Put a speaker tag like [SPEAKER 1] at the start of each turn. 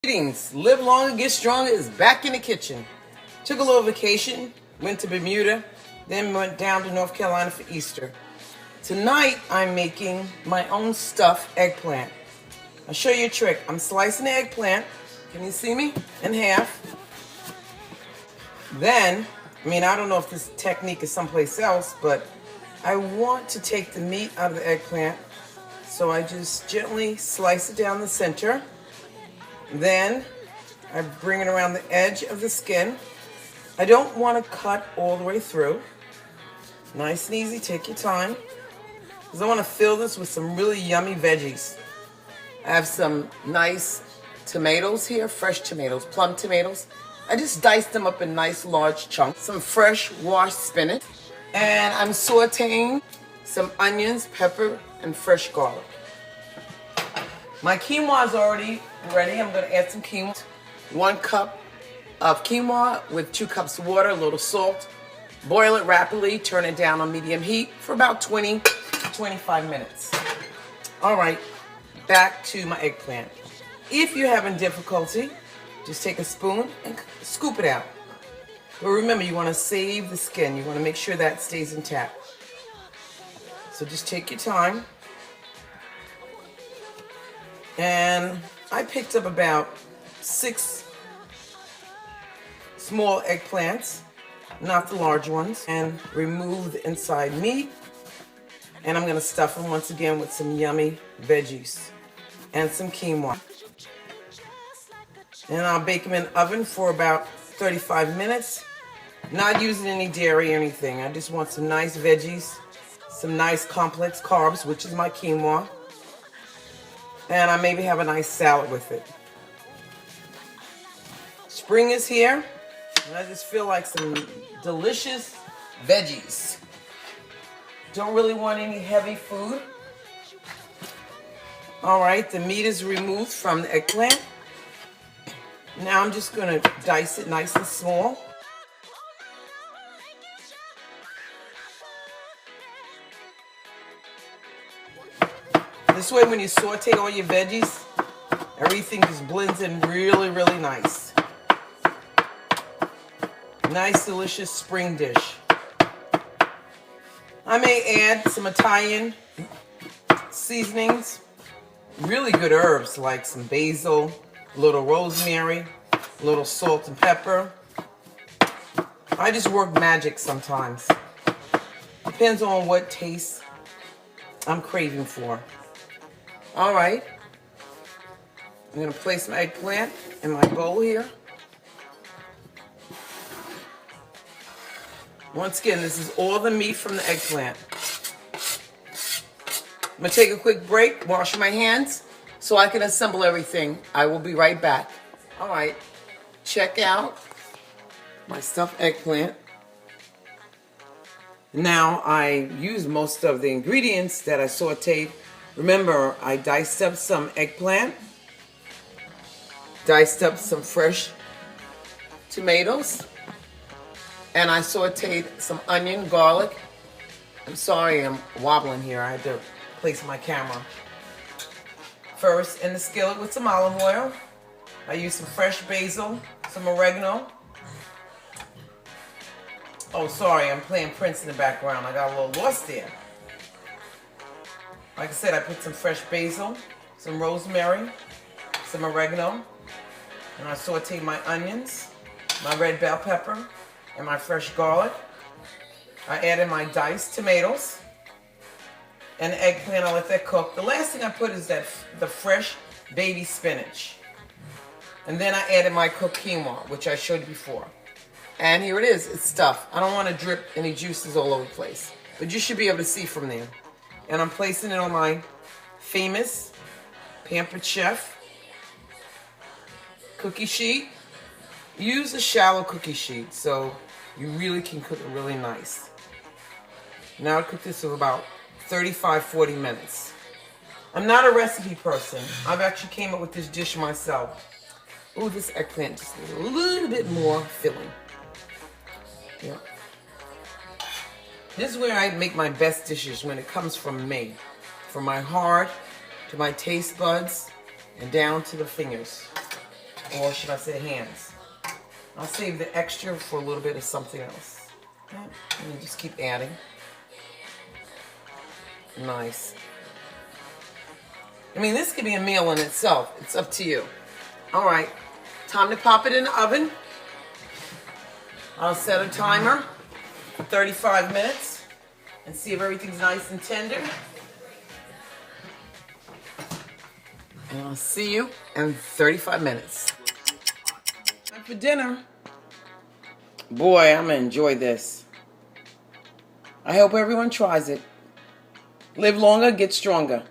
[SPEAKER 1] Greetings. Live Longer, Get Stronger is back in the kitchen. Took a little vacation, went to Bermuda, then went down to North Carolina for Easter. Tonight, I'm making my own stuffed eggplant. I'll show you a trick. I'm slicing the eggplant, can you see me, in half. Then, I don't know if this technique is someplace else, but I want to take the meat out of the eggplant. So I just gently slice it down the center. Then I bring it around the edge of the skin. I don't want to cut all the way through. Nice and easy, take your time. Because I want to fill this with some really yummy veggies. I have some nice tomatoes here, fresh tomatoes, plum tomatoes. I just diced them up in nice large chunks. Some fresh washed spinach. And I'm sauteing some onions, pepper, and fresh garlic. My quinoa is already ready. I'm going to add some quinoa. 1 cup of quinoa with 2 cups of water, a little salt. Boil it rapidly, turn it down on medium heat for about 20 to 25 minutes. All right, back to my eggplant. If you're having difficulty, just take a spoon and scoop it out. But remember, you want to save the skin. You want to make sure that stays intact. So just take your time. And I picked up about 6 small eggplants, not the large ones, and remove the inside meat. And I'm going to stuff them once again with some yummy veggies and some quinoa. And I'll bake them in the oven for about 35 minutes. Not using any dairy or anything. I just want some nice veggies, some nice complex carbs, which is my quinoa. And I maybe have a nice salad with it. Spring is here, and I just feel like some delicious veggies. Don't really want any heavy food. All right, the meat is removed from the eggplant. Now I'm just going to dice it nice and small. This way, when you saute all your veggies, everything just blends in really, really nice. Nice, delicious spring dish. I may add some Italian seasonings, really good herbs like some basil, a little rosemary, a little salt and pepper. I just work magic sometimes. Depends on what taste I'm craving for. All right, I'm going to place my eggplant in my bowl here. Once again, this is all the meat from the eggplant. I'm going to take a quick break, wash my hands, so I can assemble everything. I will be right back. All right, check out my stuffed eggplant. Now, I use most of the ingredients that I sauteed. Remember, I diced up some eggplant, diced up some fresh tomatoes, and I sauteed some onion, garlic. I'm sorry, I'm wobbling here. I had to place my camera. First, in the skillet with some olive oil, I used some fresh basil, some oregano. Oh, sorry, I'm playing Prince in the background. I got a little lost there. Like I said, I put some fresh basil, some rosemary, some oregano, and I sauteed my onions, my red bell pepper, and my fresh garlic. I added my diced tomatoes and the eggplant. I let that cook. The last thing I put is the fresh baby spinach. And then I added my cooked quinoa, which I showed you before. And here it is, it's stuffed. I don't want to drip any juices all over the place, but you should be able to see from there. And I'm placing it on my famous Pampered Chef cookie sheet. Use a shallow cookie sheet so you really can cook it really nice. Now I cook this for about 35-40 minutes. I'm not a recipe person. I've actually came up with this dish myself. Ooh, this eggplant just needs a little bit more filling. Yeah. This is where I make my best dishes when it comes from me. From my heart to my taste buds and down to the fingers. Or should I say hands? I'll save the extra for a little bit of something else. Okay. And just keep adding. Nice. I mean, this could be a meal in itself. It's up to you. All right. Time to pop it in the oven. I'll set a timer for 35 minutes and see if everything's nice and tender. And I'll see you in 35 minutes. Time for dinner. Boy, I'm going to enjoy this. I hope everyone tries it. Live longer, get stronger.